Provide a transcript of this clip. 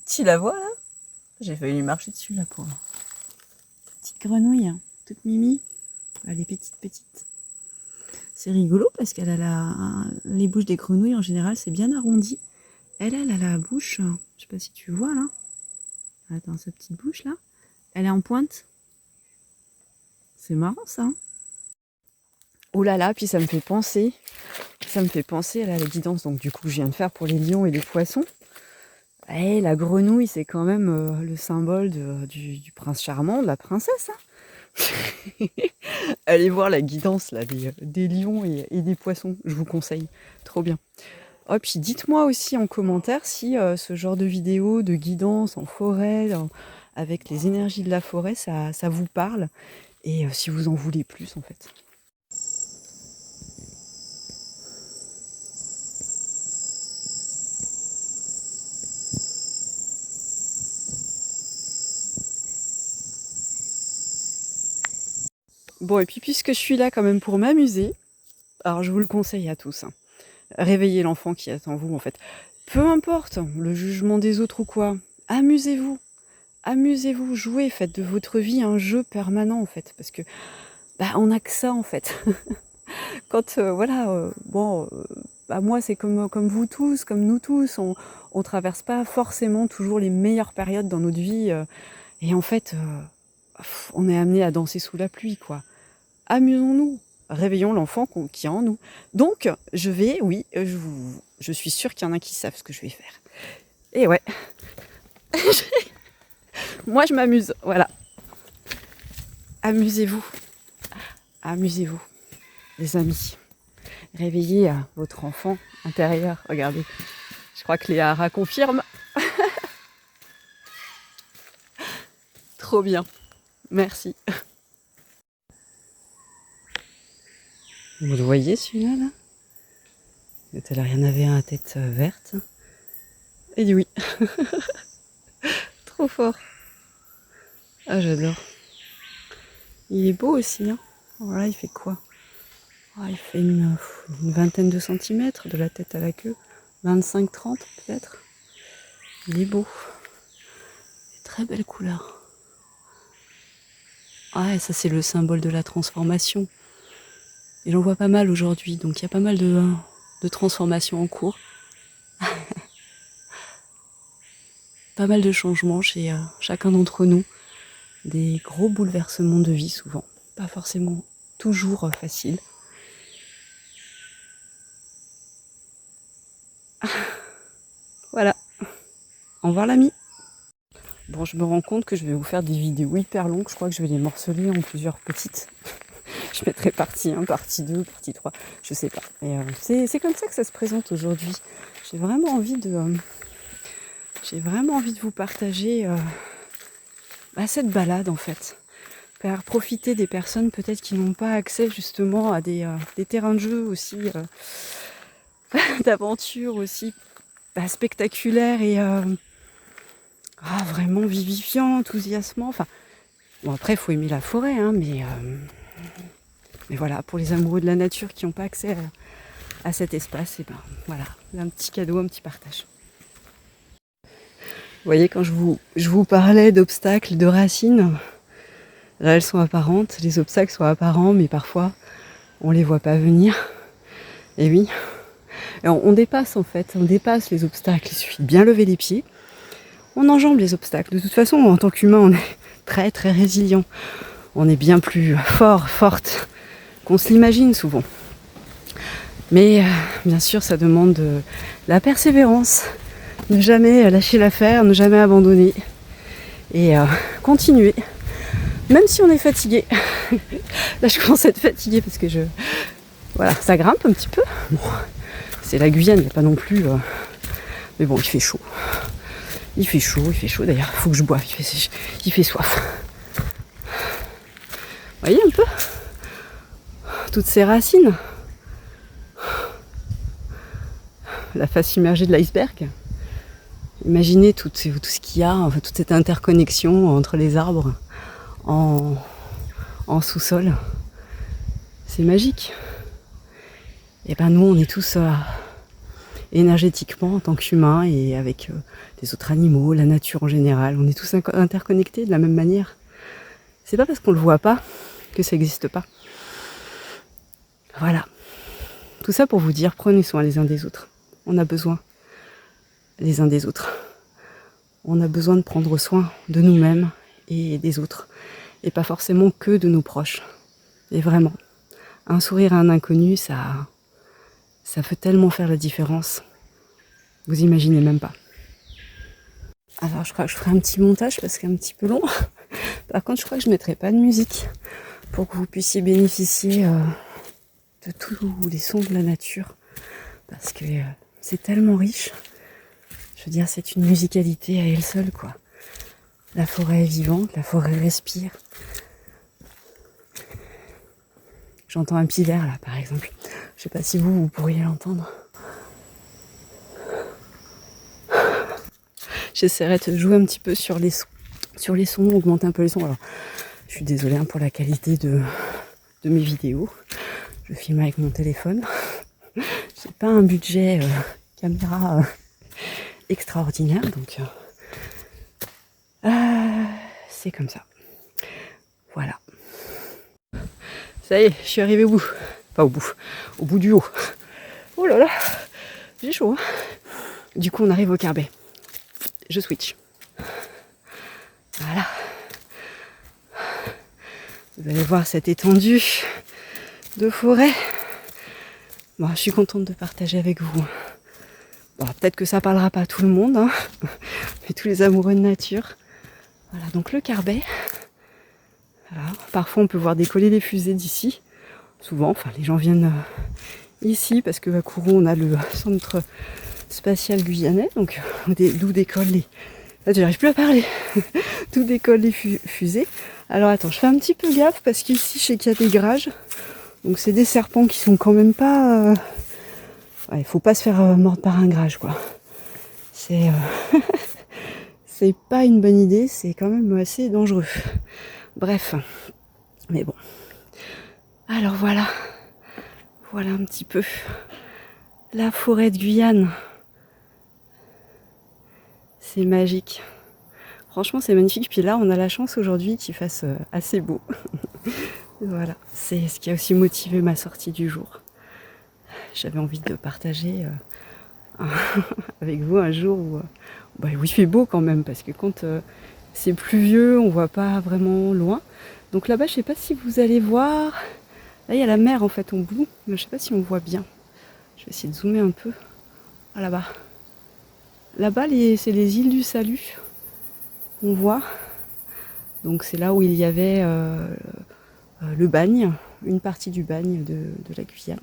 Tu la vois là? J'ai failli lui marcher dessus là pour petite grenouille, hein, toute mimi. Elle est petite. C'est rigolo parce qu'elle a les bouches des grenouilles en général c'est bien arrondi. Elle a la bouche, je sais pas si tu vois là. Attends, sa petite bouche là, elle est en pointe. C'est marrant ça. Hein. Oh là là, puis ça me fait penser à la guidance donc du coup je viens de faire pour les lions et les poissons. Eh, la grenouille, c'est quand même le symbole du prince charmant, de la princesse. Hein. Allez voir la guidance là, des lions et des poissons, je vous conseille. Trop bien. Oh, puis dites-moi aussi en commentaire si ce genre de vidéo de guidance en forêt, avec les énergies de la forêt, ça vous parle. Et si vous en voulez plus en fait. Bon, et puis puisque je suis là quand même pour m'amuser, alors je vous le conseille à tous. Hein. Réveillez l'enfant qui est en vous en fait. Peu importe le jugement des autres ou quoi, amusez-vous. Amusez-vous, jouez, faites de votre vie un jeu permanent en fait. Parce que on n'a que ça en fait. Quand moi c'est comme vous tous, comme nous tous, on traverse pas forcément toujours les meilleures périodes dans notre vie. Et en fait, on est amené à danser sous la pluie, quoi. Amusons-nous, réveillons l'enfant qui est en nous. Donc, je suis sûre qu'il y en a qui savent ce que je vais faire. Et ouais, moi je m'amuse, voilà. Amusez-vous, amusez-vous, les amis. Réveillez votre enfant intérieur, regardez. Je crois que Léa confirme. Trop bien, merci. Vous le voyez celui-là là? Tout à l'heure, il y en avait un à tête verte. Et dit oui. Trop fort. Ah, j'adore. Il est beau aussi. Hein. Voilà, il fait quoi? Il fait une vingtaine de centimètres de la tête à la queue. 25-30 peut-être. Il est beau. Très belle couleur. Ah, et ça c'est le symbole de la transformation. Et j'en vois pas mal aujourd'hui, donc il y a pas mal de transformations en cours. Pas mal de changements chez chacun d'entre nous. Des gros bouleversements de vie souvent. Pas forcément toujours facile. Voilà. Au revoir l'ami. Bon, je me rends compte que je vais vous faire des vidéos hyper longues. Je crois que je vais les morceler en plusieurs petites. Je mettrai partie 1, partie 2, partie 3. Je sais pas. Mais c'est comme ça que ça se présente aujourd'hui. J'ai vraiment envie de vous partager cette balade en fait. Faire profiter des personnes peut-être qui n'ont pas accès justement à des terrains de jeu aussi, d'aventure aussi spectaculaires et vraiment vivifiant, enthousiasmant. Enfin, bon après, il faut aimer la forêt, hein, mais voilà, pour les amoureux de la nature qui n'ont pas accès à cet espace, et voilà, un petit cadeau, un petit partage. Vous voyez, quand je vous parlais d'obstacles, de racines, là elles sont apparentes, les obstacles sont apparents, mais parfois on les voit pas venir. Et oui, et on dépasse en fait, on dépasse les obstacles, il suffit de bien lever les pieds. On enjambe les obstacles. De toute façon, en tant qu'humain, on est très très résilient. On est bien plus forte qu'on se l'imagine souvent. Mais bien sûr, ça demande de la persévérance. Ne jamais lâcher l'affaire, ne jamais abandonner. Et continuer. Même si on est fatigué. Là, je commence à être fatiguée parce que voilà, ça grimpe un petit peu. Bon, c'est la Guyane, il n'y a pas non plus... Mais bon, il fait chaud. Il fait chaud d'ailleurs, il faut que je boive, il fait soif. Vous voyez un peu toutes ces racines, la face submergée de l'iceberg. Imaginez tout ce qu'il y a, enfin, toute cette interconnexion entre les arbres en sous-sol. C'est magique. Et nous on est tous énergétiquement en tant qu'humain et avec les autres animaux, la nature en général. On est tous interconnectés de la même manière. C'est pas parce qu'on le voit pas que ça n'existe pas. Voilà. Tout ça pour vous dire, prenez soin les uns des autres. On a besoin les uns des autres. On a besoin de prendre soin de nous-mêmes et des autres. Et pas forcément que de nos proches. Et vraiment, un sourire à un inconnu, ça peut tellement faire la différence. Vous imaginez même pas. Alors je crois que je ferai un petit montage parce qu'il est un petit peu long. Par contre, je crois que je ne mettrai pas de musique pour que vous puissiez bénéficier de tous les sons de la nature. Parce que c'est tellement riche. Je veux dire, c'est une musicalité à elle seule, quoi. La forêt est vivante, la forêt respire. J'entends un petit verre là, par exemple. Je sais pas si vous pourriez l'entendre. J'essaierai de jouer un petit peu sur les sons, augmenter un peu les sons. Alors, je suis désolée pour la qualité de mes vidéos. Je filme avec mon téléphone. J'ai pas un budget caméra extraordinaire, donc c'est comme ça. Voilà. Ça y est, je suis arrivée au bout. Pas au bout du haut. Oh là là, j'ai chaud. Hein. Du coup, on arrive au Carbet. Je switch. Voilà. Vous allez voir cette étendue de forêt. Bon, je suis contente de partager avec vous. Bon, peut-être que ça parlera pas à tout le monde, hein, mais tous les amoureux de nature. Voilà, donc le Carbet. Voilà. Parfois, on peut voir décoller des fusées d'ici. Souvent, enfin, les gens viennent ici parce que à Kourou, on a le centre spatial guyanais, donc d'où décollent les... Là, j'arrive plus à parler. D'où décollent les fusées. Alors attends, je fais un petit peu gaffe parce qu'ici, je sais qu'il y a des grages. Donc c'est des serpents qui sont quand même pas... Ouais, faut pas se faire mordre par un grage, quoi. C'est c'est pas une bonne idée, c'est quand même assez dangereux. Bref, mais bon. Alors voilà un petit peu la forêt de Guyane. C'est magique. Franchement, c'est magnifique. Puis là, on a la chance aujourd'hui qu'il fasse assez beau. Voilà, c'est ce qui a aussi motivé ma sortie du jour. J'avais envie de partager avec vous un jour où il fait beau quand même, parce que quand c'est pluvieux, on voit pas vraiment loin. Donc là-bas, je sais pas si vous allez voir. Là, il y a la mer en fait au bout, mais je sais pas si on voit bien. Je vais essayer de zoomer un peu. Ah, là-bas. Là-bas, c'est les îles du Salut. On voit. Donc c'est là où il y avait le bagne, une partie du bagne de la Guyane.